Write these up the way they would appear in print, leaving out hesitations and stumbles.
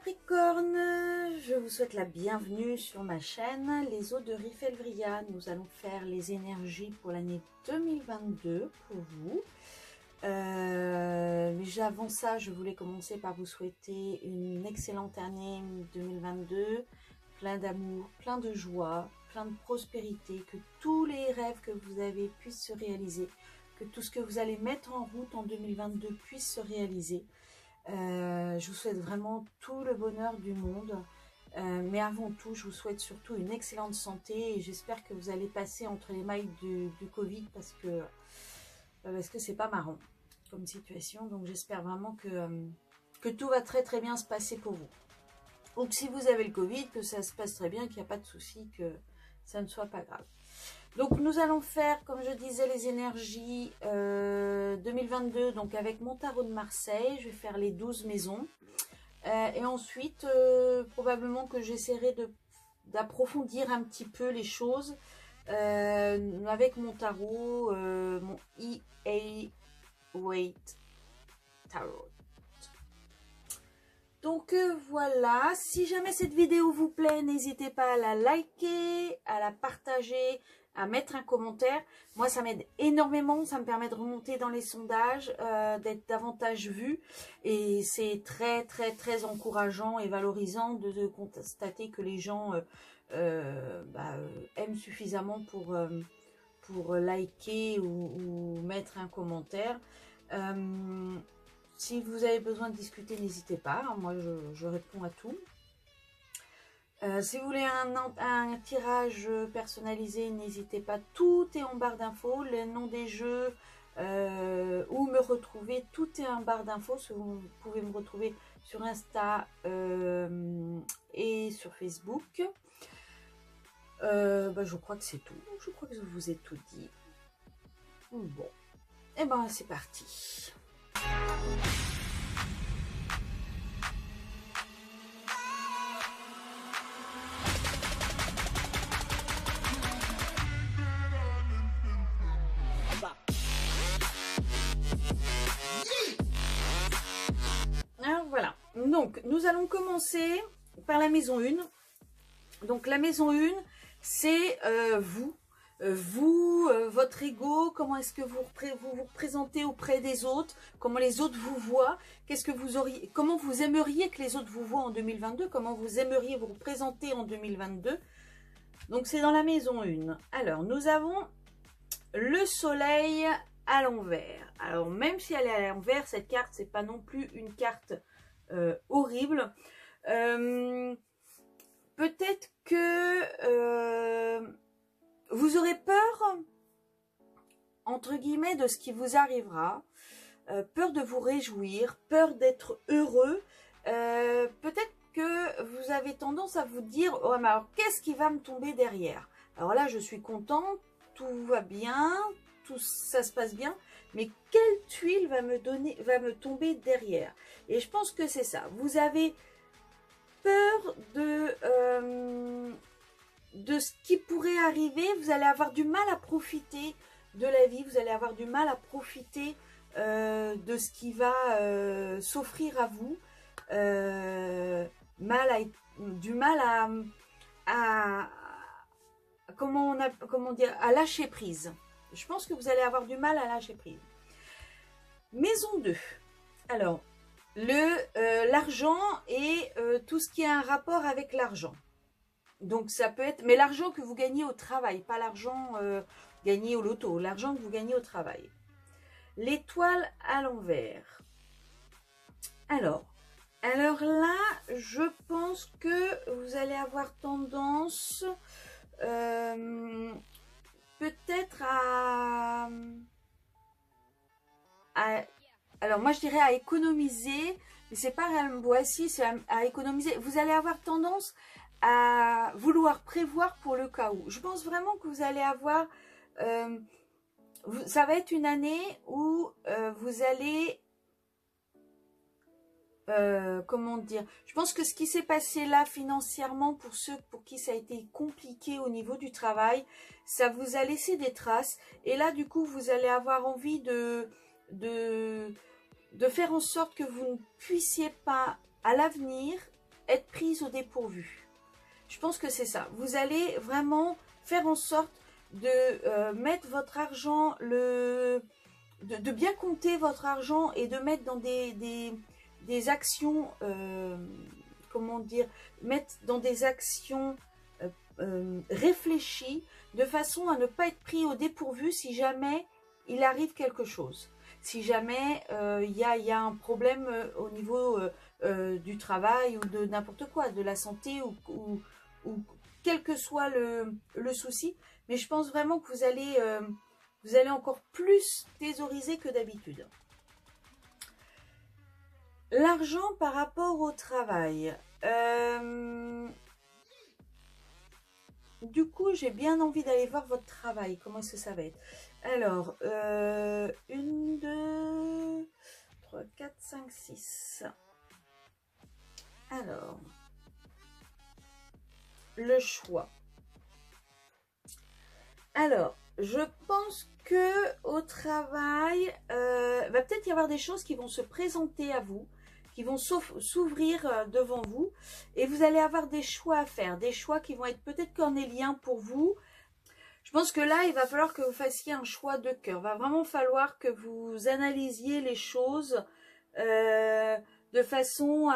Capricorne, je vous souhaite la bienvenue sur ma chaîne, les eaux de Rifelvria. Nous allons faire les énergies pour l'année 2022 pour vous. Mais avant ça, je voulais commencer par vous souhaiter une excellente année 2022, plein d'amour, plein de joie, plein de prospérité, que tous les rêves que vous avez puissent se réaliser, que tout ce que vous allez mettre en route en 2022 puisse se réaliser. Je vous souhaite vraiment tout le bonheur du monde, mais avant tout, je vous souhaite surtout une excellente santé et j'espère que vous allez passer entre les mailles du Covid parce que c'est pas marrant comme situation. Donc j'espère vraiment que tout va très très bien se passer pour vous. Donc si vous avez le Covid, que ça se passe très bien, qu'il n'y a pas de souci, que ça ne soit pas grave. Donc nous allons faire, comme je disais, les énergies 2022, donc avec mon tarot de Marseille. Je vais faire les 12 maisons. Et ensuite, probablement que j'essaierai d'approfondir un petit peu les choses avec mon tarot, mon EA Weight Tarot. Donc voilà, si jamais cette vidéo vous plaît, n'hésitez pas à la liker, à la partager, à mettre un commentaire. Moi, ça m'aide énormément, ça me permet de remonter dans les sondages, d'être davantage vu. Et c'est très, très, très encourageant et valorisant de constater que les gens aiment suffisamment pour liker ou mettre un commentaire. Si vous avez besoin de discuter, n'hésitez pas. Moi, je réponds à tout. Si vous voulez un tirage personnalisé, n'hésitez pas. Tout est en barre d'infos. Le nom des jeux, où me retrouver, tout est en barre d'infos. Vous pouvez me retrouver sur Insta et sur Facebook. Je crois que c'est tout. Je crois que je vous ai tout dit. Bon. Et ben, c'est parti. Alors voilà, donc nous allons commencer par la maison 1. Donc la maison 1, c'est vous. Votre ego, comment est-ce que vous vous présentez auprès des autres, comment les autres vous voient, comment vous aimeriez que les autres vous voient en 2022, comment vous aimeriez vous présenter en 2022. Donc c'est dans la maison 1. Alors nous avons le soleil à l'envers. Alors même si elle est à l'envers, cette carte, c'est pas non plus une carte horrible. Peut-être que vous aurez peur, entre guillemets, de ce qui vous arrivera, peur de vous réjouir, peur d'être heureux. Peut-être que vous avez tendance à vous dire, oh, mais alors qu'est-ce qui va me tomber derrière? Alors là, je suis contente, tout va bien, tout ça se passe bien, mais quelle tuile va me tomber derrière? Et je pense que c'est ça. Vous avez peur de ce qui pourrait arriver, vous allez avoir du mal à profiter de la vie, vous allez avoir du mal à profiter de ce qui va s'offrir à vous, du mal à comment dire, à lâcher prise. Je pense que vous allez avoir du mal à lâcher prise. Maison 2. Alors, l'argent et tout ce qui a un rapport avec l'argent. Donc ça peut être, mais l'argent que vous gagnez au travail, pas l'argent gagné au loto, l'argent que vous gagnez au travail. L'étoile à l'envers. Alors là, je pense que vous allez avoir tendance peut-être alors moi je dirais à économiser, mais c'est pas réellement, voici, c'est à économiser. Vous allez avoir tendance à vouloir prévoir pour le cas où. Je pense vraiment que vous allez avoir, ça va être une année où vous allez, comment dire, je pense que ce qui s'est passé là financièrement, pour ceux pour qui ça a été compliqué au niveau du travail, ça vous a laissé des traces, et là du coup vous allez avoir envie de faire en sorte que vous ne puissiez pas à l'avenir être prise au dépourvu. Je pense que c'est ça. Vous allez vraiment faire en sorte de mettre votre argent, de bien compter votre argent et de mettre dans des actions, comment dire, mettre dans des actions réfléchies, de façon à ne pas être pris au dépourvu si jamais il arrive quelque chose. Si jamais il y a un problème au niveau du travail ou de n'importe quoi, de la santé ou quel que soit le souci. Mais je pense vraiment que vous allez encore plus thésauriser que d'habitude. L'argent par rapport au travail. Du coup, j'ai bien envie d'aller voir votre travail. Comment est-ce que ça va être? Alors, 1, 2, 3, 4, 5, 6. Alors, le choix. Alors, je pense que au travail, va peut-être y avoir des choses qui vont se présenter à vous, qui vont s'ouvrir devant vous, et vous allez avoir des choix à faire, des choix qui vont être peut-être cornéliens pour vous. Je pense que là, il va falloir que vous fassiez un choix de cœur. Il va vraiment falloir que vous analysiez les choses de façon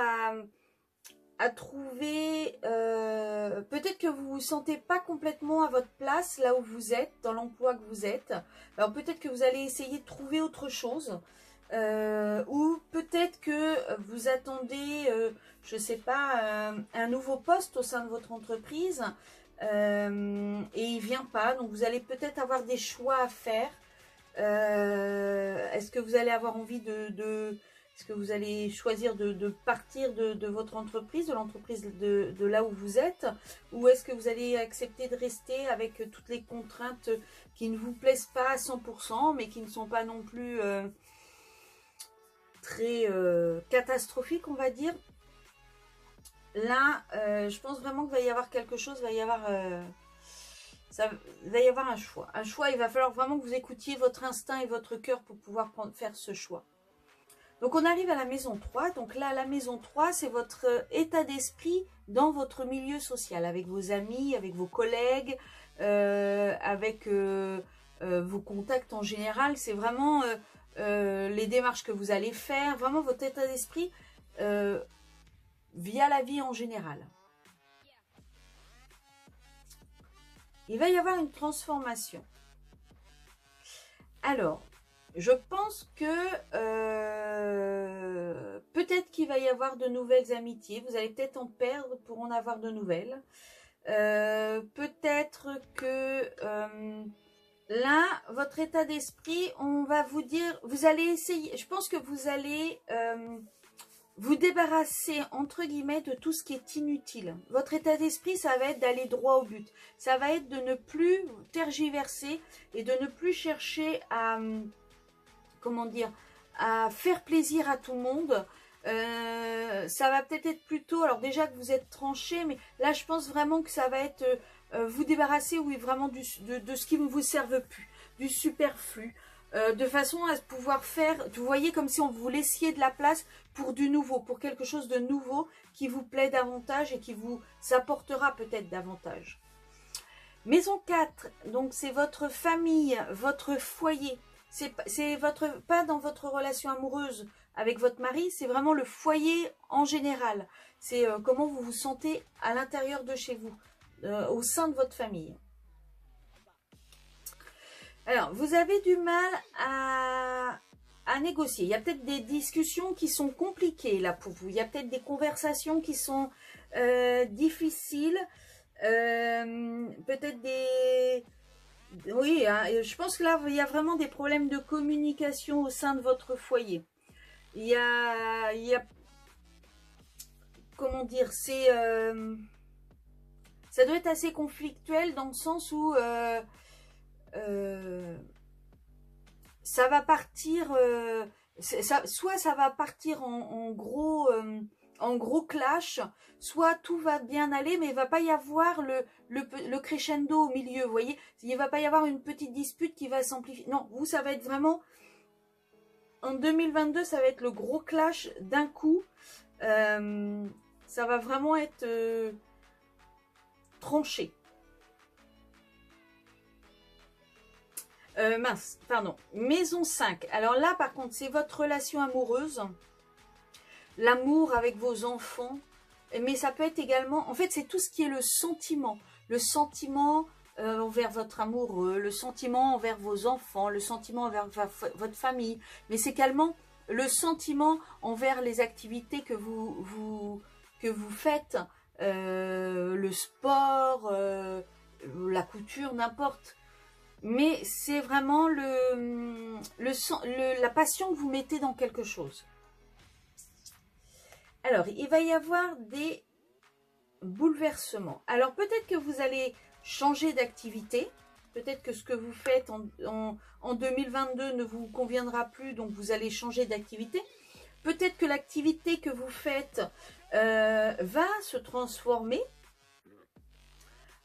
à trouver, peut-être que vous ne vous sentez pas complètement à votre place là où vous êtes, dans l'emploi que vous êtes. Alors peut-être que vous allez essayer de trouver autre chose, ou peut-être que vous attendez, je ne sais pas, un nouveau poste au sein de votre entreprise, et il ne vient pas. Donc vous allez peut-être avoir des choix à faire. Est-ce que vous allez avoir envie est-ce que vous allez choisir de partir de votre entreprise, de l'entreprise de là où vous êtes, ou est-ce que vous allez accepter de rester avec toutes les contraintes qui ne vous plaisent pas à 100%, mais qui ne sont pas non plus très catastrophiques, on va dire. Là, je pense vraiment qu'il va y avoir quelque chose, il va y avoir un choix. Un choix, il va falloir vraiment que vous écoutiez votre instinct et votre cœur pour pouvoir faire ce choix. Donc on arrive à la maison 3, donc là la maison 3 c'est votre état d'esprit dans votre milieu social, avec vos amis, avec vos collègues, avec vos contacts en général, c'est vraiment les démarches que vous allez faire, vraiment votre état d'esprit via la vie en général. Il va y avoir une transformation. Alors, je pense que peut-être qu'il va y avoir de nouvelles amitiés. Vous allez peut-être en perdre pour en avoir de nouvelles. Peut-être que là, votre état d'esprit, on va vous dire, vous allez essayer, je pense que vous allez vous débarrasser, entre guillemets, de tout ce qui est inutile. Votre état d'esprit, ça va être d'aller droit au but. Ça va être de ne plus tergiverser et de ne plus chercher à, comment dire, à faire plaisir à tout le monde. Ça va peut-être être plutôt, alors déjà que vous êtes tranché, mais là, je pense vraiment que ça va être vous débarrasser, oui, vraiment de ce qui ne vous serve plus, du superflu. De façon à pouvoir faire, vous voyez, comme si on vous laissiez de la place pour du nouveau, pour quelque chose de nouveau qui vous plaît davantage et qui vous apportera peut-être davantage. Maison 4, donc c'est votre famille, votre foyer. C'est votre, pas dans votre relation amoureuse avec votre mari, c'est vraiment le foyer en général. C'est comment vous vous sentez à l'intérieur de chez vous, au sein de votre famille. Alors, vous avez du mal à négocier. Il y a peut-être des discussions qui sont compliquées là pour vous. Il y a peut-être des conversations qui sont difficiles. Peut-être des... Oui, hein, je pense que là, il y a vraiment des problèmes de communication au sein de votre foyer. Il y a comment dire, c'est... ça doit être assez conflictuel dans le sens où... ça va partir, soit ça va partir en gros clash, soit tout va bien aller, mais il ne va pas y avoir le crescendo au milieu, vous voyez. Il ne va pas y avoir une petite dispute qui va s'amplifier. Non, vous, ça va être vraiment, en 2022, ça va être le gros clash d'un coup. ça va vraiment être tranché. Mince, pardon. Maison 5. Alors là, par contre, c'est votre relation amoureuse. L'amour avec vos enfants. Mais ça peut être également... En fait, c'est tout ce qui est le sentiment. Le sentiment envers votre amoureux, le sentiment envers vos enfants, le sentiment envers votre famille. Mais c'est également le sentiment envers les activités que vous faites. Le sport, la couture, n'importe. Mais c'est vraiment la passion que vous mettez dans quelque chose. Alors, il va y avoir des bouleversements. Alors, peut-être que vous allez changer d'activité. Peut-être que ce que vous faites en 2022 ne vous conviendra plus, donc vous allez changer d'activité. Peut-être que l'activité que vous faites va se transformer.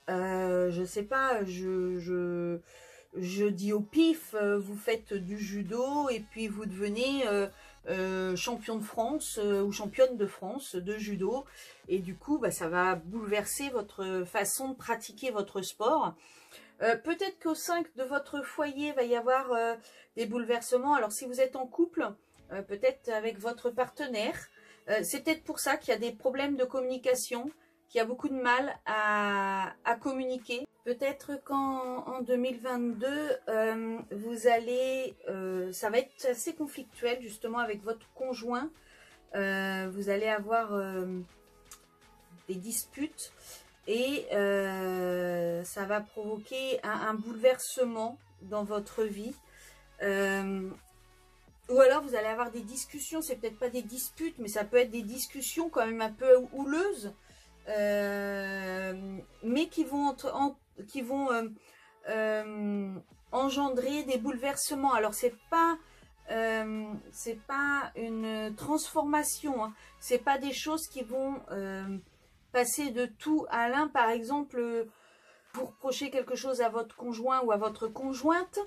Je ne sais pas, je dis au pif, vous faites du judo et puis vous devenez champion de France ou championne de France de judo. Et du coup, bah, ça va bouleverser votre façon de pratiquer votre sport. Peut-être qu'au 5 de votre foyer, va y avoir des bouleversements. Alors, si vous êtes en couple, peut-être avec votre partenaire, c'est peut-être pour ça qu'il y a des problèmes de communication, qu'il y a beaucoup de mal à communiquer. Peut-être qu'en 2022, vous allez, ça va être assez conflictuel justement avec votre conjoint. Vous allez avoir des disputes et ça va provoquer un bouleversement dans votre vie. Ou alors vous allez avoir des discussions, c'est peut-être pas des disputes, mais ça peut être des discussions quand même un peu houleuses, mais qui vont engendrer des bouleversements. Alors c'est pas une transformation, hein. C'est pas des choses qui vont passer de tout à l'un. Par exemple, vous reprochez quelque chose à votre conjoint ou à votre conjointe,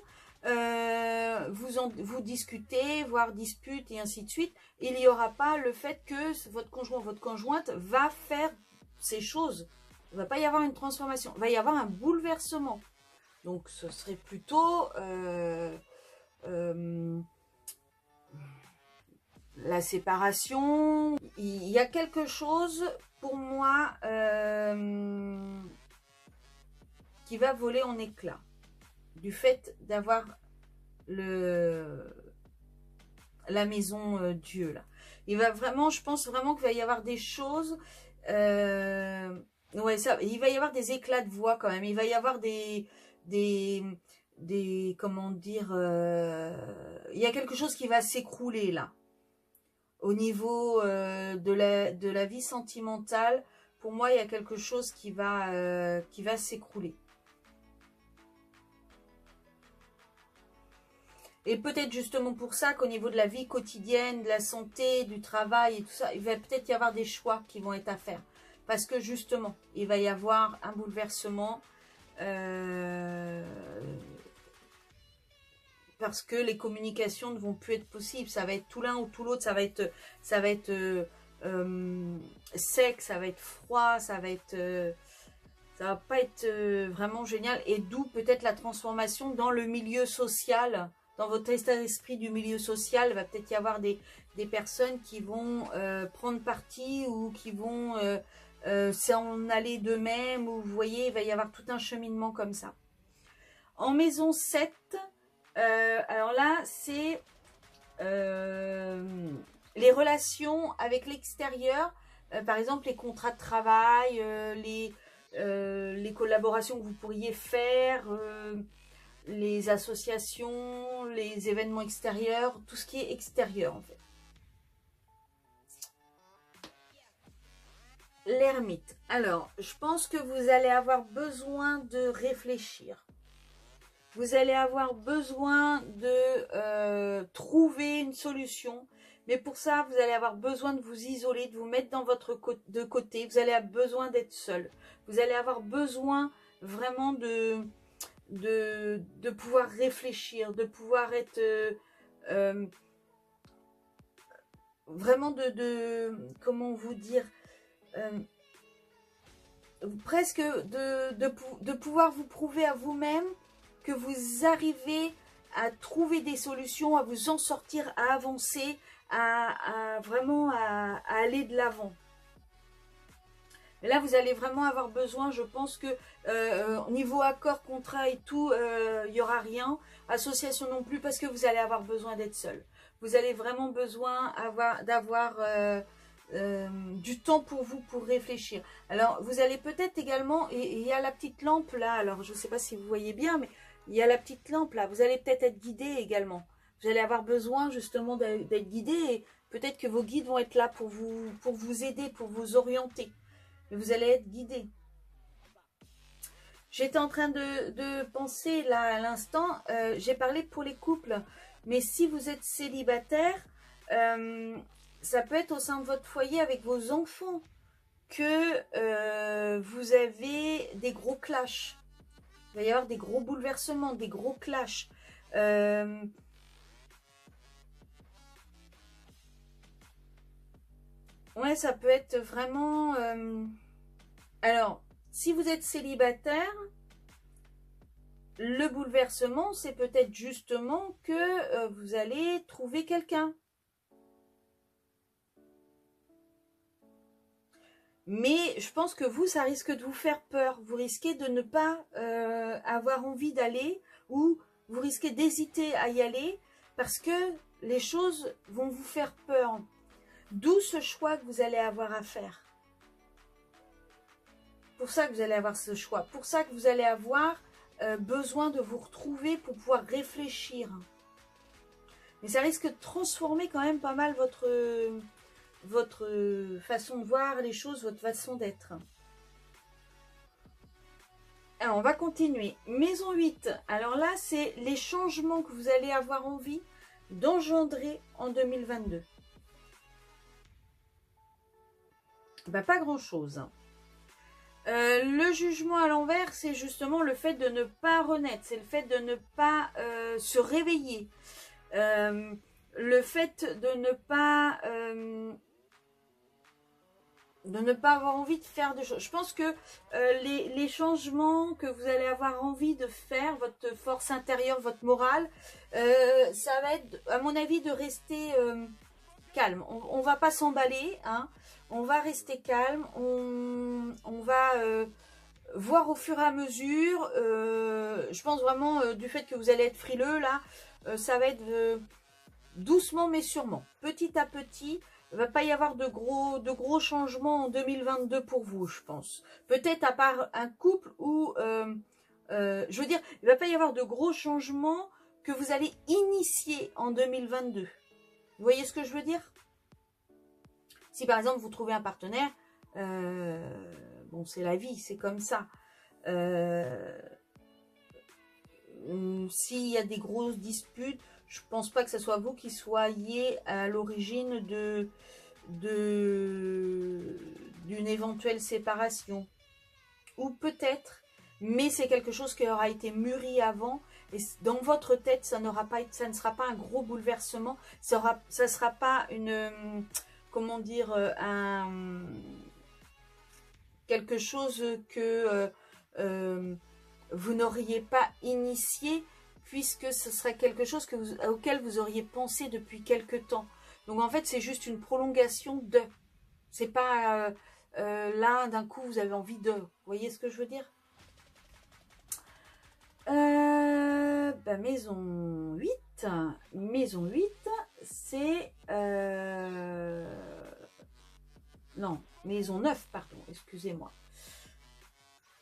vous discutez, voire dispute et ainsi de suite. Il n'y aura pas le fait que votre conjoint ou votre conjointe va faire ces choses. Il ne va pas y avoir une transformation, il va y avoir un bouleversement. Donc ce serait plutôt la séparation. Il y a quelque chose pour moi qui va voler en éclats du fait d'avoir la maison Dieu là. Il va vraiment, je pense vraiment qu'il va y avoir des choses, ouais, ça, il va y avoir des éclats de voix quand même, il va y avoir des comment dire, il y a quelque chose qui va s'écrouler là. Au niveau de la vie sentimentale, pour moi, il y a quelque chose qui va s'écrouler. Et peut-être justement pour ça qu'au niveau de la vie quotidienne, de la santé, du travail et tout ça, il va peut-être y avoir des choix qui vont être à faire. Parce que justement, il va y avoir un bouleversement. Parce que les communications ne vont plus être possibles. Ça va être tout l'un ou tout l'autre. Ça va être sec, ça va être froid, ça va pas être vraiment génial. Et d'où peut-être la transformation dans le milieu social. Dans votre état d'esprit du milieu social, il va peut-être y avoir des personnes qui vont prendre parti ou qui vont s'en aller d'eux-mêmes. Ou vous voyez, il va y avoir tout un cheminement comme ça. En maison 7, alors là, c'est les relations avec l'extérieur. Par exemple, les contrats de travail, les collaborations que vous pourriez faire, les associations, les événements extérieurs, tout ce qui est extérieur en fait. L'ermite. Alors, je pense que vous allez avoir besoin de réfléchir. Vous allez avoir besoin de trouver une solution. Mais pour ça, vous allez avoir besoin de vous isoler, de vous mettre dans votre côté. Vous allez avoir besoin d'être seul. Vous allez avoir besoin vraiment de pouvoir réfléchir, de pouvoir être vraiment comment vous dire, presque de pouvoir vous prouver à vous-même que vous arrivez à trouver des solutions, à vous en sortir, à avancer, vraiment à aller de l'avant. Et là, vous allez vraiment avoir besoin, je pense que niveau accord, contrat et tout, il n'y aura rien. Association non plus, parce que vous allez avoir besoin d'être seul. Vous allez vraiment besoin d'avoir du temps pour vous, pour réfléchir. Alors, vous allez peut-être également, et il y a la petite lampe là, alors je ne sais pas si vous voyez bien, mais il y a la petite lampe là, vous allez peut-être être guidé également. Vous allez avoir besoin justement d'être guidé, et peut-être que vos guides vont être là pour vous aider, pour vous orienter. Mais vous allez être guidé. J'étais en train de penser là à l'instant, j'ai parlé pour les couples, mais si vous êtes célibataire, ça peut être au sein de votre foyer avec vos enfants que vous avez des gros clashs. Il va y avoir des gros bouleversements, des gros clashs. Ouais, ça peut être vraiment... Alors, si vous êtes célibataire, le bouleversement, c'est peut-être justement que vous allez trouver quelqu'un. Mais je pense que vous, ça risque de vous faire peur. Vous risquez de ne pas avoir envie d'aller, ou vous risquez d'hésiter à y aller parce que les choses vont vous faire peur. D'où ce choix que vous allez avoir à faire. Pour ça que vous allez avoir ce choix. Pour ça que vous allez avoir besoin de vous retrouver pour pouvoir réfléchir. Mais ça risque de transformer quand même pas mal votre façon de voir les choses, votre façon d'être. Alors, on va continuer. Maison 8. Alors là, c'est les changements que vous allez avoir envie d'engendrer en 2022. Ben, pas grand-chose. Le jugement à l'envers, c'est justement le fait de ne pas renaître. C'est le fait de ne pas se réveiller. Le fait de ne pas avoir envie de faire des choses. Je pense que les changements que vous allez avoir envie de faire, votre force intérieure, votre morale, ça va être, à mon avis, de rester calme. On va pas s'emballer, hein. On va rester calme. On va voir au fur et à mesure. Je pense vraiment du fait que vous allez être frileux là, ça va être doucement mais sûrement, petit à petit. Il ne va pas y avoir de gros changements en 2022 pour vous, je pense. Peut-être à part un couple où, je veux dire, il ne va pas y avoir de gros changements que vous allez initier en 2022. Vous voyez ce que je veux dire? Si par exemple vous trouvez un partenaire, bon c'est la vie, c'est comme ça. S'il y a des grosses disputes, je pense pas que ce soit vous qui soyez à l'origine d'une éventuelle séparation. Ou peut-être, mais c'est quelque chose qui aura été mûri avant. Et dans votre tête, ça ne sera pas un gros bouleversement. Ça sera pas une... comment dire, quelque chose que vous n'auriez pas initié, puisque ce serait quelque chose auquel vous auriez pensé depuis quelque temps. Donc en fait, c'est juste une prolongation de... C'est pas là, d'un coup, vous avez envie de... Vous voyez ce que je veux dire? Maison 8. Maison 8, c'est... non, maison 9, pardon, excusez-moi.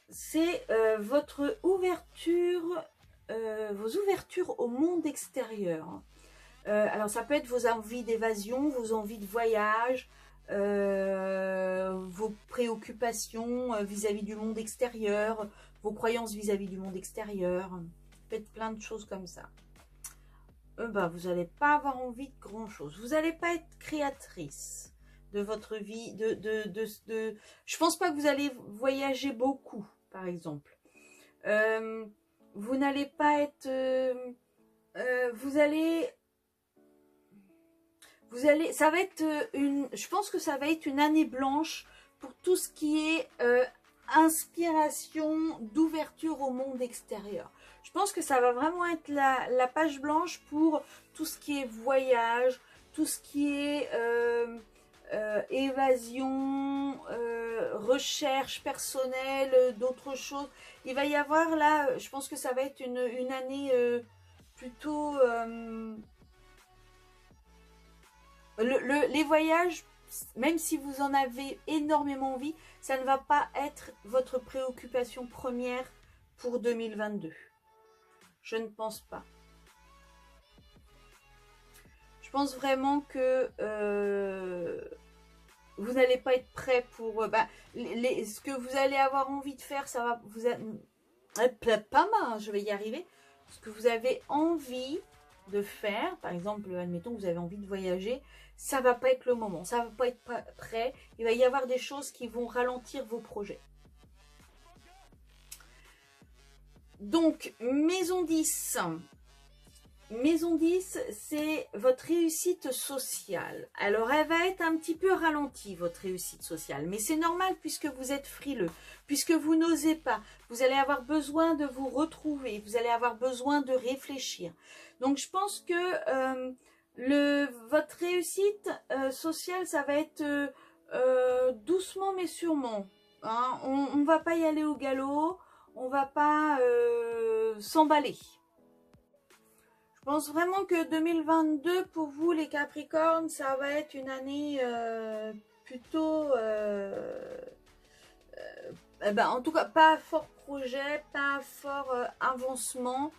C'est votre ouverture, vos ouvertures au monde extérieur. Alors ça peut être vos envies d'évasion, vos envies de voyage, vos préoccupations vis-à-vis du monde extérieur, vos croyances vis-à-vis du monde extérieur. Faites plein de choses comme ça. Vous n'allez pas avoir envie de grand chose. Vous n'allez pas être créatrice de votre vie. Je pense pas que vous allez voyager beaucoup, par exemple. Vous n'allez pas être... ça va être je pense que ça va être une année blanche pour tout ce qui est inspiration, d'ouverture au monde extérieur. Je pense que ça va vraiment être la page blanche pour tout ce qui est voyage, tout ce qui est évasion, recherche personnelle, d'autres choses. Il va y avoir là, je pense que ça va être une année plutôt... les voyages, même si vous en avez énormément envie, ça ne va pas être votre préoccupation première pour 2022. Je ne pense pas. Je pense vraiment que vous n'allez pas être prêt pour... ce que vous allez avoir envie de faire, ça va vous... pas mal, je vais y arriver. Ce que vous avez envie de faire, par exemple, admettons que vous avez envie de voyager, ça va pas être le moment, ça va pas être prêt. Il va y avoir des choses qui vont ralentir vos projets. Donc, maison 10. Maison 10, c'est votre réussite sociale. Alors, elle va être un petit peu ralentie, votre réussite sociale. Mais c'est normal puisque vous êtes frileux, puisque vous n'osez pas. Vous allez avoir besoin de vous retrouver, vous allez avoir besoin de réfléchir. Donc, je pense que votre réussite sociale, ça va être doucement mais sûrement. Hein. On ne va pas y aller au galop, on ne va pas s'emballer. Je pense vraiment que 2022, pour vous les Capricornes, ça va être une année plutôt... en tout cas, pas fort projet, pas fort avancement.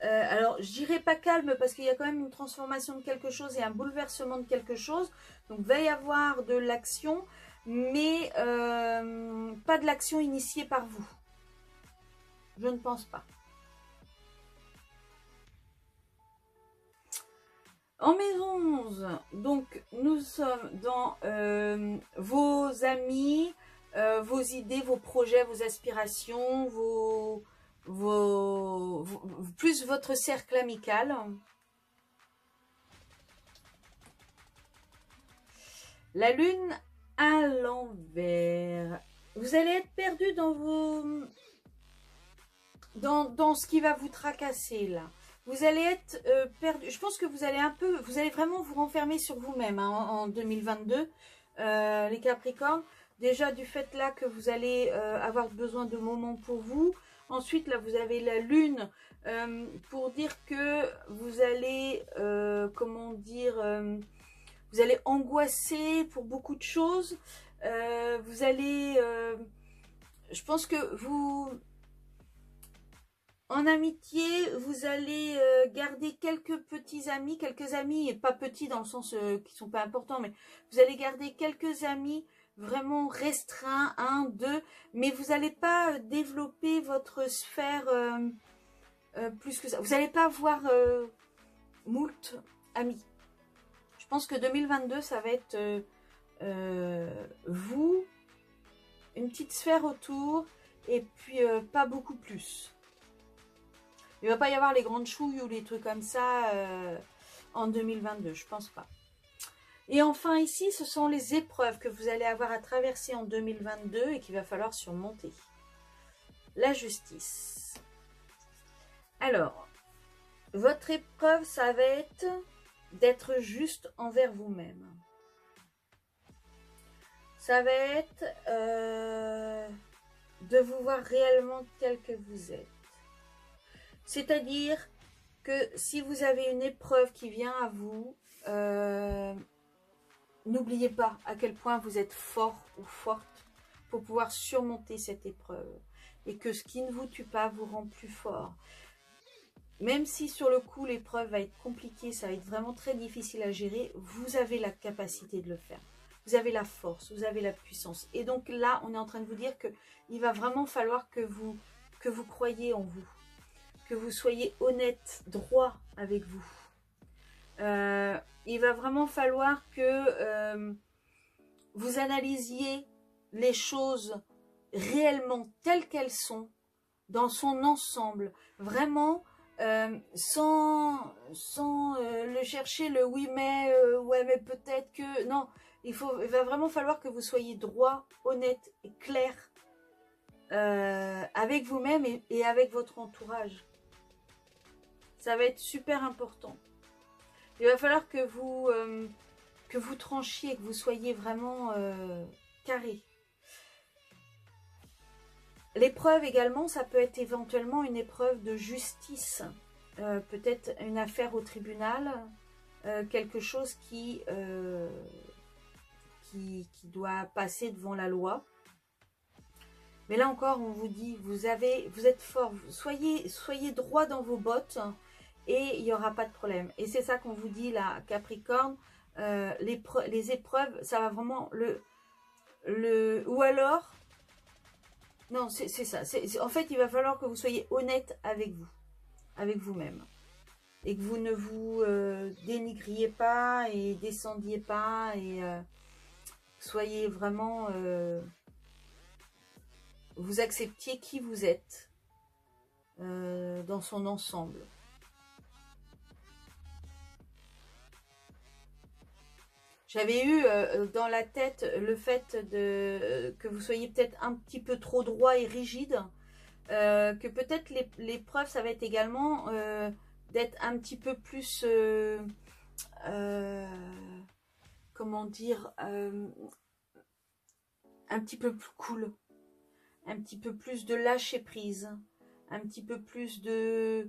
Alors, je dirais pas calme parce qu'il y a quand même une transformation de quelque chose et un bouleversement de quelque chose. Donc, il va y avoir de l'action, mais pas de l'action initiée par vous. Je ne pense pas. En maison 11, donc nous sommes dans vos amis, vos idées, vos projets, vos aspirations, plus votre cercle amical. La lune à l'envers. Vous allez être perdu dans dans ce qui va vous tracasser là. Vous allez être perdu. Je pense que vous allez vraiment vous renfermer sur vous-même hein, en 2022, les Capricornes. Déjà du fait là que vous allez avoir besoin de moments pour vous. Ensuite là vous avez la lune pour dire que vous allez, comment dire, vous allez angoisser pour beaucoup de choses. Vous allez, je pense que vous... En amitié, vous allez garder quelques amis, et pas petits dans le sens qui sont pas importants, mais vous allez garder quelques amis vraiment restreints, 1, 2, mais vous n'allez pas développer votre sphère plus que ça. Vous n'allez pas avoir moult amis. Je pense que 2022, ça va être vous, une petite sphère autour, et puis pas beaucoup plus. Il ne va pas y avoir les grandes chouilles ou les trucs comme ça en 2022, je pense pas. Et enfin ici, ce sont les épreuves que vous allez avoir à traverser en 2022 et qu'il va falloir surmonter. La justice. Alors, votre épreuve, ça va être d'être juste envers vous-même. Ça va être de vous voir réellement tel que vous êtes. C'est-à-dire que si vous avez une épreuve qui vient à vous, n'oubliez pas à quel point vous êtes fort ou forte pour pouvoir surmonter cette épreuve. Et que ce qui ne vous tue pas vous rend plus fort. Même si sur le coup l'épreuve va être compliquée, ça va être vraiment très difficile à gérer, vous avez la capacité de le faire. Vous avez la force, vous avez la puissance. Et donc là, on est en train de vous dire qu'il va vraiment falloir que vous croyiez en vous. Que vous soyez honnête, droit avec vous. Il va vraiment falloir que vous analysiez les choses réellement telles qu'elles sont, dans son ensemble, vraiment sans le chercher le oui mais, ouais ouais, mais peut-être que... Non, il va vraiment falloir que vous soyez droit, honnête et clair avec vous-même et avec votre entourage. Ça va être super important. Il va falloir que vous tranchiez, que vous soyez vraiment carré. L'épreuve également, ça peut être éventuellement une épreuve de justice. Peut-être une affaire au tribunal, quelque chose qui doit passer devant la loi. Mais là encore, on vous dit, vous êtes fort, soyez droit dans vos bottes et il n'y aura pas de problème. Et c'est ça qu'on vous dit là, Capricorne, les épreuves, ça va vraiment ou alors, non, c'est ça. En fait, il va falloir que vous soyez honnête avec vous-même. Et que vous ne vous dénigriez pas et descendiez pas et soyez vraiment... vous acceptiez qui vous êtes dans son ensemble. J'avais eu dans la tête le fait que vous soyez peut-être un petit peu trop droit et rigide, que peut-être l'épreuve, ça va être également d'être un petit peu plus, comment dire, un petit peu plus cool, un petit peu plus de lâcher prise, un petit peu plus de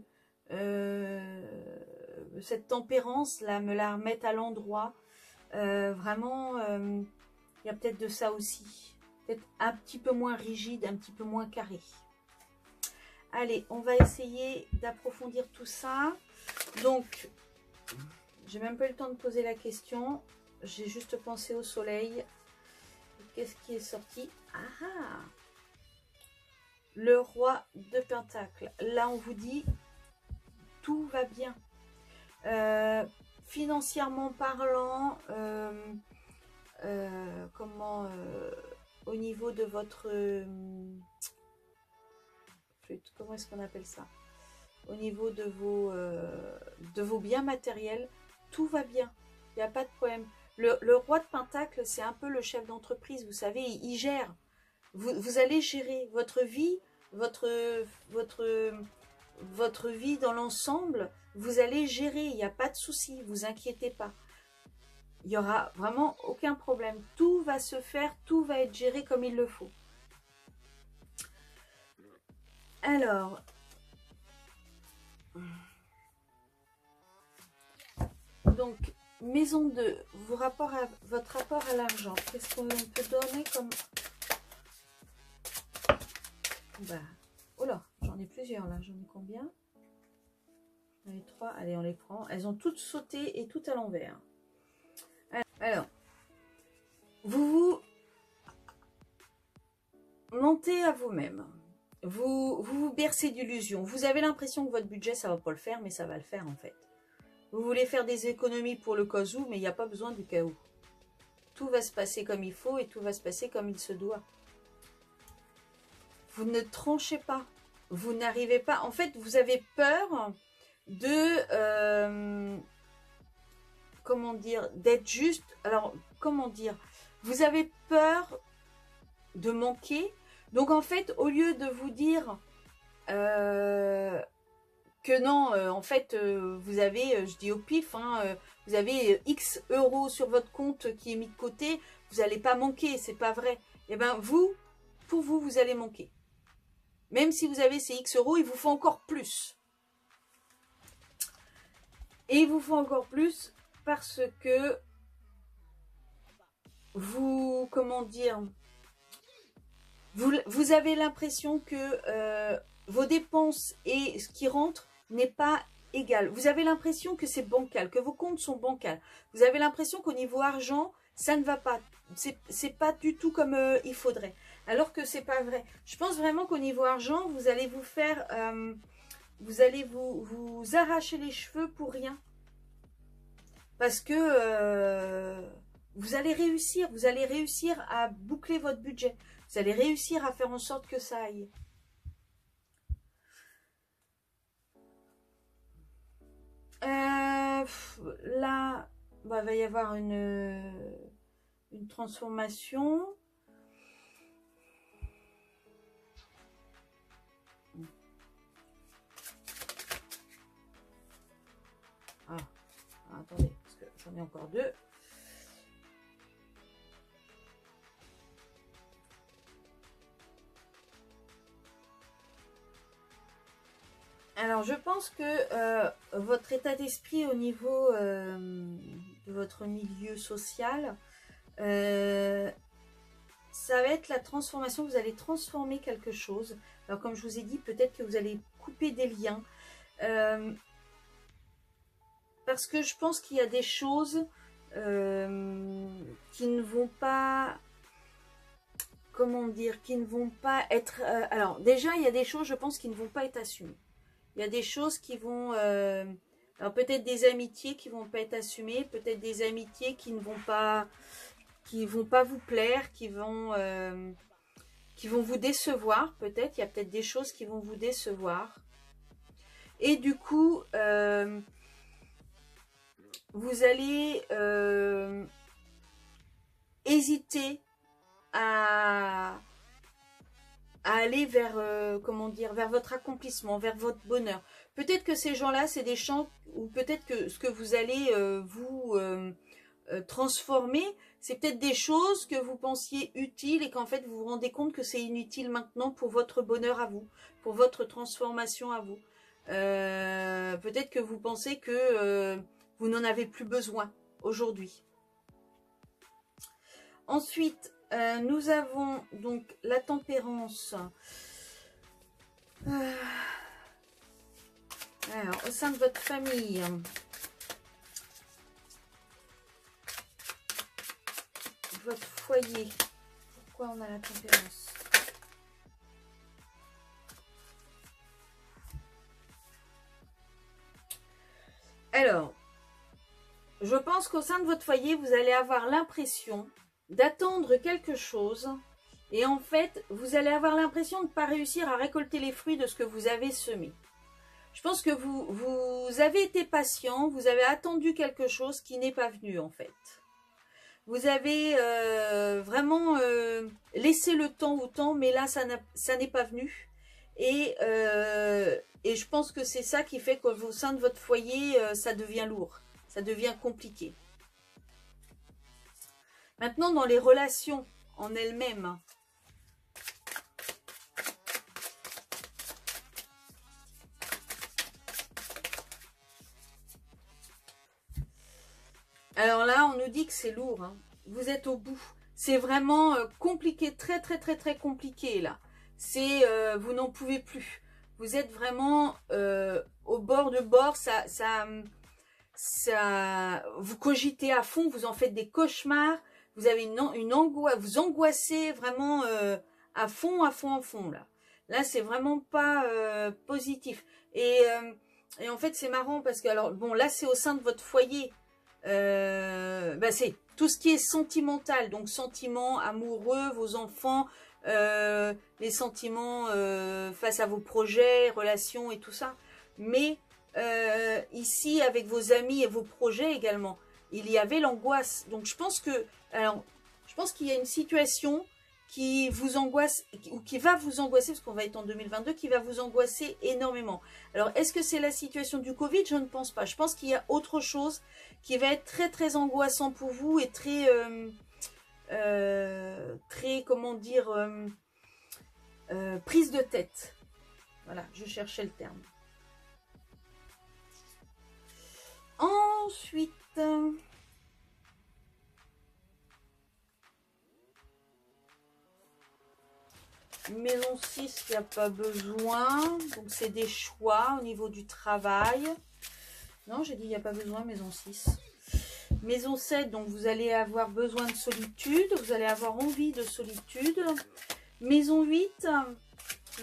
cette tempérance là, me la remettre à l'endroit. Vraiment, il y a peut-être de ça aussi. Peut-être un petit peu moins rigide, un petit peu moins carré. Allez, on va essayer d'approfondir tout ça. Donc, j'ai même pas eu le temps de poser la question. J'ai juste pensé au soleil. Qu'est-ce qui est sorti? Ah! Le roi de Pentacle. Là, on vous dit, tout va bien. Financièrement parlant, au niveau de votre comment est-ce qu'on appelle ça, au niveau de vos biens matériels, tout va bien, il n'y a pas de problème. Le roi de Pentacle, c'est un peu le chef d'entreprise, vous savez, il gère. Vous allez gérer votre vie, votre vie dans l'ensemble, vous allez gérer, il n'y a pas de souci, vous inquiétez pas. Il n'y aura vraiment aucun problème. Tout va se faire, tout va être géré comme il le faut. Alors, donc, maison 2, votre rapport à l'argent, qu'est-ce qu'on peut donner comme... Bah, oh là, j'en ai plusieurs là, j'en ai combien? J'en ai 3, allez on les prend. Elles ont toutes sauté et toutes à l'envers. Alors, vous mentez à vous-même. Vous bercez d'illusions. Vous avez l'impression que votre budget, ça va pas le faire, mais ça va le faire en fait. Vous voulez faire des économies pour le cas où, mais il n'y a pas besoin du cas où. Tout va se passer comme il faut et tout va se passer comme il se doit. Vous ne tranchez pas. Vous n'arrivez pas... En fait, vous avez peur de... comment dire? D'être juste... Alors, comment dire? Vous avez peur de manquer. Donc, en fait, au lieu de vous dire... que non, en fait, vous avez, je dis au pif, hein, vous avez X euros sur votre compte qui est mis de côté, vous n'allez pas manquer, c'est pas vrai. Et bien, pour vous, vous allez manquer. Même si vous avez ces X euros, il vous faut encore plus. Et il vous faut encore plus parce que vous, comment dire, vous avez l'impression que vos dépenses et ce qui rentre n'est pas égal. Vous avez l'impression que c'est bancal, que vos comptes sont bancals. Vous avez l'impression qu'au niveau argent, ça ne va pas. C'est pas du tout comme il faudrait. Alors que c'est pas vrai. Je pense vraiment qu'au niveau argent, vous allez vous faire... vous allez vous arracher les cheveux pour rien. Parce que vous allez réussir à boucler votre budget. Vous allez réussir à faire en sorte que ça aille. Là, bah, va y avoir une transformation. Ah, attendez, parce que j'en ai encore deux. Alors, je pense que votre état d'esprit au niveau de votre milieu social, ça va être la transformation. Vous allez transformer quelque chose. Alors, comme je vous ai dit, peut-être que vous allez couper des liens. Parce que je pense qu'il y a des choses qui ne vont pas... Comment dire, qui ne vont pas être... alors, déjà, il y a des choses, je pense, qui ne vont pas être assumées. Il y a des choses qui vont... alors, peut-être des amitiés qui ne vont pas être assumées, peut-être des amitiés qui ne vont pas... qui vont pas vous plaire, qui vont vous décevoir, peut-être. Il y a peut-être des choses qui vont vous décevoir. Et du coup, vous allez hésiter à aller vers, comment dire, vers votre accomplissement, vers votre bonheur. Peut-être que ces gens-là, c'est des gens, ou peut-être que ce que vous allez vous transformer, c'est peut-être des choses que vous pensiez utiles et qu'en fait vous vous rendez compte que c'est inutile maintenant pour votre bonheur à vous, pour votre transformation à vous. Peut-être que vous pensez que vous n'en avez plus besoin aujourd'hui. Ensuite, nous avons donc la tempérance. Alors, au sein de votre famille, votre foyer, pourquoi on a la tempérance? Alors, je pense qu'au sein de votre foyer, vous allez avoir l'impression d'attendre quelque chose et en fait, vous allez avoir l'impression de ne pas réussir à récolter les fruits de ce que vous avez semé. Je pense que vous avez été patient, vous avez attendu quelque chose qui n'est pas venu en fait. Vous avez vraiment laissé le temps au temps, mais là, ça n'est pas venu. Et je pense que c'est ça qui fait qu'au sein de votre foyer, ça devient lourd, ça devient compliqué. Maintenant, dans les relations en elles-mêmes, alors là, on nous dit que c'est lourd, hein. Vous êtes au bout. C'est vraiment compliqué, très très très très compliqué là. C'est vous n'en pouvez plus. Vous êtes vraiment au bord de bord. Ça, vous cogitez à fond. Vous en faites des cauchemars. Vous avez une angoisse. Vous angoissez vraiment à fond là. Là, c'est vraiment pas positif. Et en fait, c'est marrant parce que alors bon, là, c'est au sein de votre foyer. C'est tout ce qui est sentimental, donc sentiments amoureux, vos enfants, les sentiments face à vos projets, relations et tout ça. Mais ici, avec vos amis et vos projets également, il y avait l'angoisse. Donc je pense qu'il y a une situation qui vous angoisse, ou qui va vous angoisser, parce qu'on va être en 2022, qui va vous angoisser énormément. Alors, est-ce que c'est la situation du Covid? Je ne pense pas. Je pense qu'il y a autre chose qui va être très, très angoissant pour vous et très, comment dire, prise de tête. Voilà, je cherchais le terme. Ensuite... maison 6, il n'y a pas besoin. Donc, c'est des choix au niveau du travail. Non, j'ai dit il n'y a pas besoin, maison 6. Maison 7, donc vous allez avoir besoin de solitude. Vous allez avoir envie de solitude. Maison 8,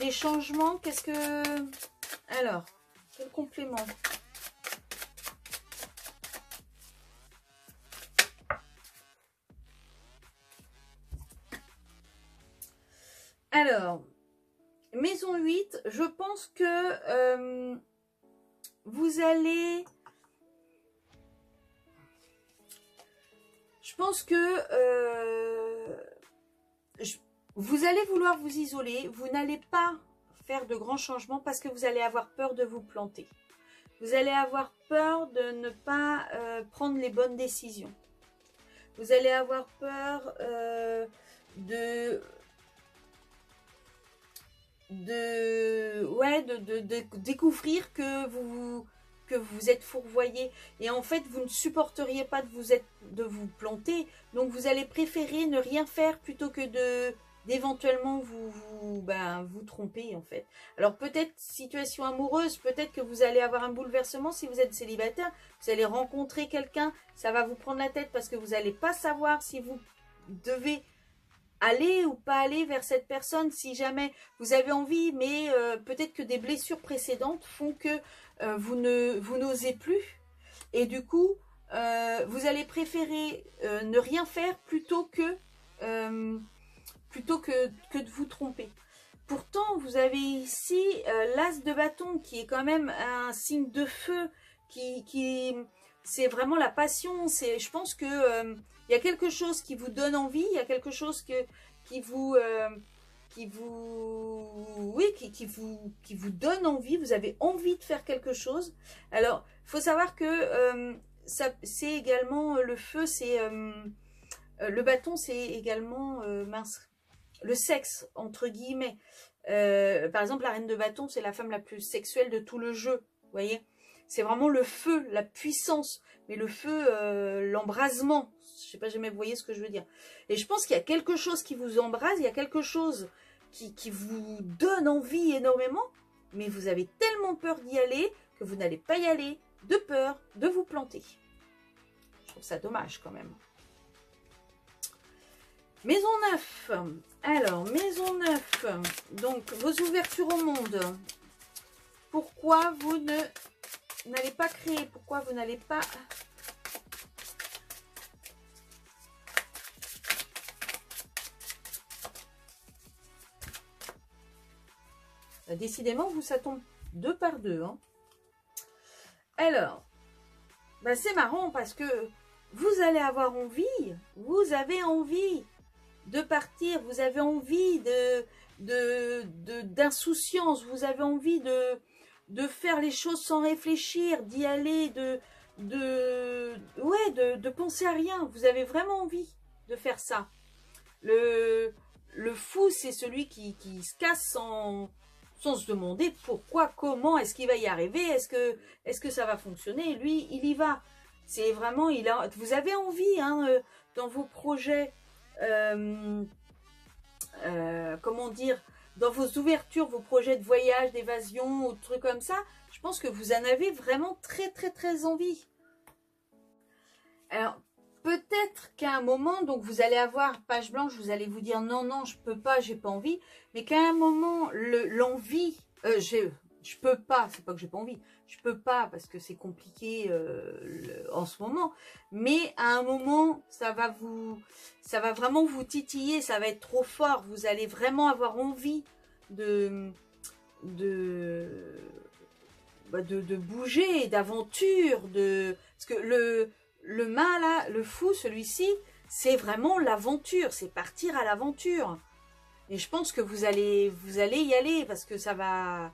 les changements, qu'est-ce que... Alors, quel complément? Alors, maison 8, je pense que vous allez... Je pense que vous allez vouloir vous isoler. Vous n'allez pas faire de grands changements parce que vous allez avoir peur de vous planter. Vous allez avoir peur de ne pas prendre les bonnes décisions. Vous allez avoir peur de découvrir que vous êtes fourvoyé. Et en fait, vous ne supporteriez pas de vous planter. Donc, vous allez préférer ne rien faire plutôt que d'éventuellement vous tromper, en fait. Alors, peut-être, situation amoureuse, peut-être que vous allez avoir un bouleversement si vous êtes célibataire. Vous allez rencontrer quelqu'un, ça va vous prendre la tête parce que vous n'allez pas savoir si vous devez aller ou pas aller vers cette personne, si jamais vous avez envie, mais peut-être que des blessures précédentes font que vous n'osez plus, et du coup vous allez préférer ne rien faire plutôt que de vous tromper. Pourtant, vous avez ici l'as de bâton qui est quand même un signe de feu, qui c'est vraiment la passion. Je pense que il y a quelque chose qui vous donne envie, il y a quelque chose qui vous donne envie, vous avez envie de faire quelque chose. Alors, il faut savoir que c'est également le feu, c'est le bâton, c'est également le sexe, entre guillemets. Par exemple, la reine de bâton, c'est la femme la plus sexuelle de tout le jeu, vous voyez. C'est vraiment le feu, la puissance, mais le feu, l'embrasement. Je sais pas jamais, vous voyez ce que je veux dire. Et je pense qu'il y a quelque chose qui vous embrase, il y a quelque chose qui vous donne envie énormément, mais vous avez tellement peur d'y aller que vous n'allez pas y aller, de peur de vous planter. Je trouve ça dommage quand même. Maison 9. Alors, maison 9. Donc, vos ouvertures au monde. Pourquoi vous n'allez pas créer? Pourquoi vous n'allez pas... Décidément, vous, ça tombe 2 par 2. Hein. Alors, c'est marrant parce que vous allez avoir envie, vous avez envie de partir, vous avez envie d'insouciance, vous avez envie de faire les choses sans réfléchir, d'y aller, de penser à rien. Vous avez vraiment envie de faire ça. Le fou, c'est celui qui se casse sans se demander pourquoi, comment, est-ce qu'il va y arriver, est-ce que ça va fonctionner. Lui, il y va. C'est vraiment, vous avez envie, hein, dans vos projets, comment dire, dans vos ouvertures, vos projets de voyage, d'évasion, ou de trucs comme ça, je pense que vous en avez vraiment très, très, très envie. Alors, peut-être qu'à un moment, donc vous allez avoir page blanche, vous allez vous dire non, non, je peux pas, j'ai pas envie. Mais qu'à un moment, l'envie, je peux pas, c'est pas que j'ai pas envie, je peux pas parce que c'est compliqué en ce moment. Mais à un moment, ça va vraiment vous titiller, ça va être trop fort. Vous allez vraiment avoir envie de bouger, d'aventure, parce que le mât là, le fou, celui-ci, c'est vraiment l'aventure, c'est partir à l'aventure. Et je pense que vous allez y aller parce que ça va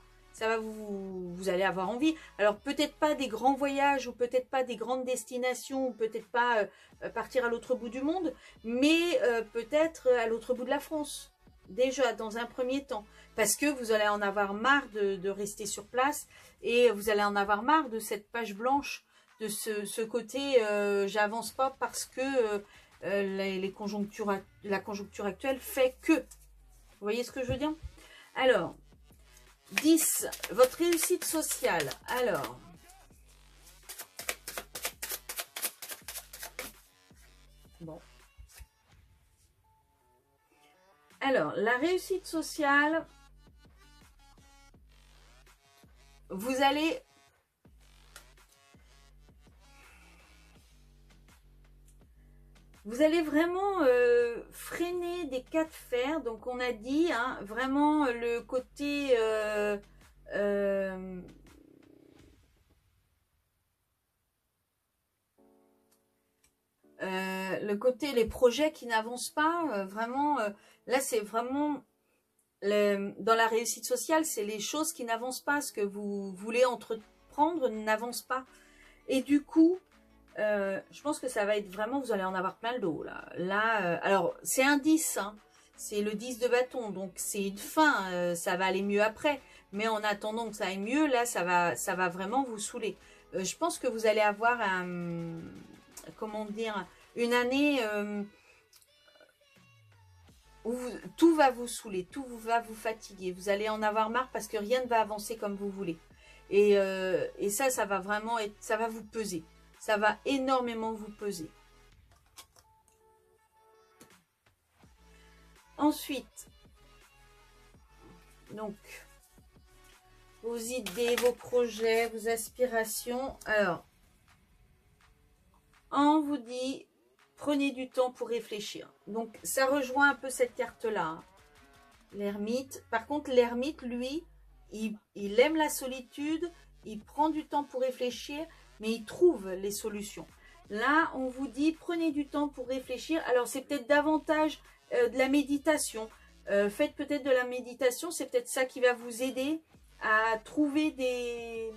vous allez avoir envie. Alors peut-être pas des grands voyages ou peut-être pas des grandes destinations ou peut-être pas partir à l'autre bout du monde, mais peut-être à l'autre bout de la France. Déjà dans un premier temps, parce que vous allez en avoir marre de rester sur place et vous allez en avoir marre de cette page blanche, de ce côté j'avance pas parce que la conjoncture actuelle fait que. Vous voyez ce que je veux dire? Alors, 10, votre réussite sociale. Alors, bon. Alors, la réussite sociale, vous allez vraiment freiner des cas de fer. Donc, on a dit, hein, vraiment le côté... le côté, les projets qui n'avancent pas, vraiment, là c'est vraiment, dans la réussite sociale, c'est les choses qui n'avancent pas, ce que vous voulez entreprendre n'avance pas. Et du coup, je pense que ça va être vraiment, vous allez en avoir plein le dos là. Là, alors c'est un 10, hein, c'est le 10 de bâton, donc c'est une fin, ça va aller mieux après. Mais en attendant que ça aille mieux, là ça va vraiment vous saouler. Je pense que vous allez avoir un, comment dire, une année où tout va vous saouler, tout va vous fatiguer. Vous allez en avoir marre parce que rien ne va avancer comme vous voulez. Et ça va vraiment être, ça va vous peser. Ça va énormément vous peser. Ensuite, donc, vos idées, vos projets, vos aspirations. Alors, on vous dit, prenez du temps pour réfléchir. Donc, ça rejoint un peu cette carte-là. Hein. L'ermite. Par contre, l'ermite, lui, il aime la solitude, il prend du temps pour réfléchir, mais il trouve les solutions. Là, on vous dit, prenez du temps pour réfléchir. Alors, c'est peut-être davantage de la méditation. Faites peut-être de la méditation, c'est peut-être ça qui va vous aider à trouver des,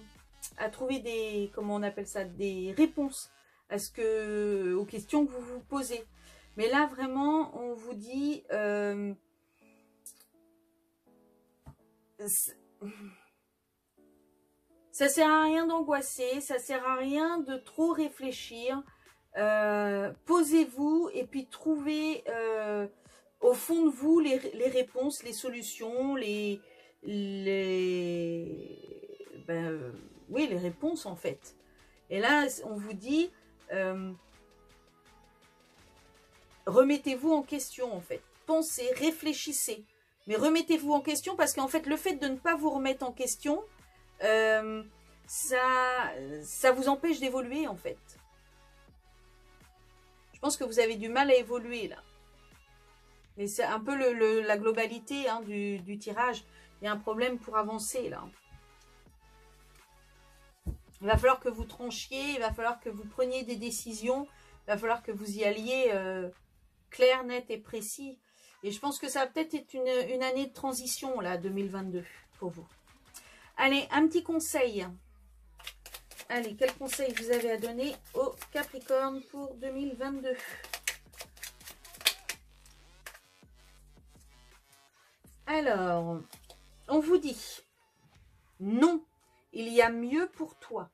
comment on appelle ça, des réponses aux questions que vous vous posez. Mais là, vraiment, on vous dit, ça sert à rien d'angoisser, ça sert à rien de trop réfléchir. Posez-vous et puis trouvez au fond de vous les réponses, les solutions, oui, les réponses en fait. Et là, on vous dit, remettez-vous en question en fait. Pensez, réfléchissez. Mais remettez-vous en question parce qu'en fait, le fait de ne pas vous remettre en question, ça vous empêche d'évoluer en fait. Je pense que vous avez du mal à évoluer là. Et c'est un peu la globalité hein, du tirage. Il y a un problème pour avancer là. Il va falloir que vous tranchiez, il va falloir que vous preniez des décisions, il va falloir que vous y alliez clair, net et précis. Et je pense que ça va peut-être être une année de transition là, 2022 pour vous. Allez, un petit conseil. Allez, quel conseil vous avez à donner au Capricorne pour 2022? Alors, on vous dit, non, il y a mieux pour toi.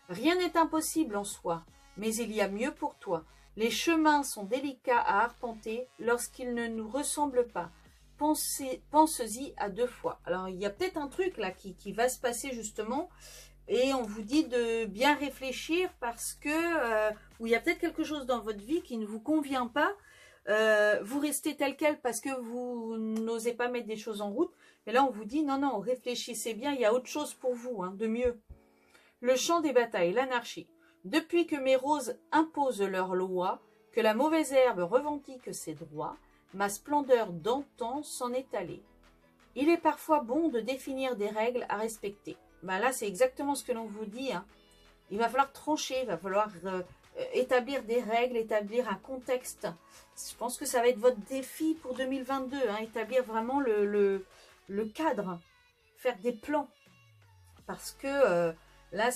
Rien n'est impossible en soi, mais il y a mieux pour toi. Les chemins sont délicats à arpenter lorsqu'ils ne nous ressemblent pas. Pensez-y à 2 fois. Alors, il y a peut-être un truc là qui va se passer justement. Et on vous dit de bien réfléchir parce que il y a peut-être quelque chose dans votre vie qui ne vous convient pas. Vous restez tel quel parce que vous n'osez pas mettre des choses en route. Mais là, on vous dit non, non, réfléchissez bien. Il y a autre chose pour vous, hein, de mieux. Le champ des batailles, l'anarchie. Depuis que mes roses imposent leurs lois, que la mauvaise herbe revendique ses droits, ma splendeur d'antan s'en est allée. Il est parfois bon de définir des règles à respecter. Ben là, c'est exactement ce que l'on vous dit. Hein. Il va falloir trancher, il va falloir établir des règles, établir un contexte. Je pense que ça va être votre défi pour 2022. Hein, établir vraiment le cadre, faire des plans. Parce que là,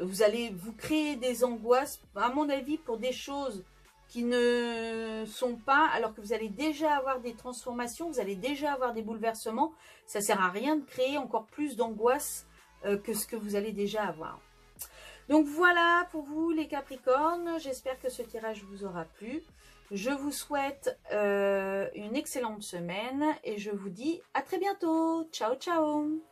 vous allez vous créer des angoisses, à mon avis, pour des choses qui ne sont pas, alors que vous allez déjà avoir des transformations, vous allez déjà avoir des bouleversements. Ça ne sert à rien de créer encore plus d'angoisse que ce que vous allez déjà avoir. Donc voilà pour vous les Capricornes, j'espère que ce tirage vous aura plu. Je vous souhaite une excellente semaine et je vous dis à très bientôt. Ciao, ciao!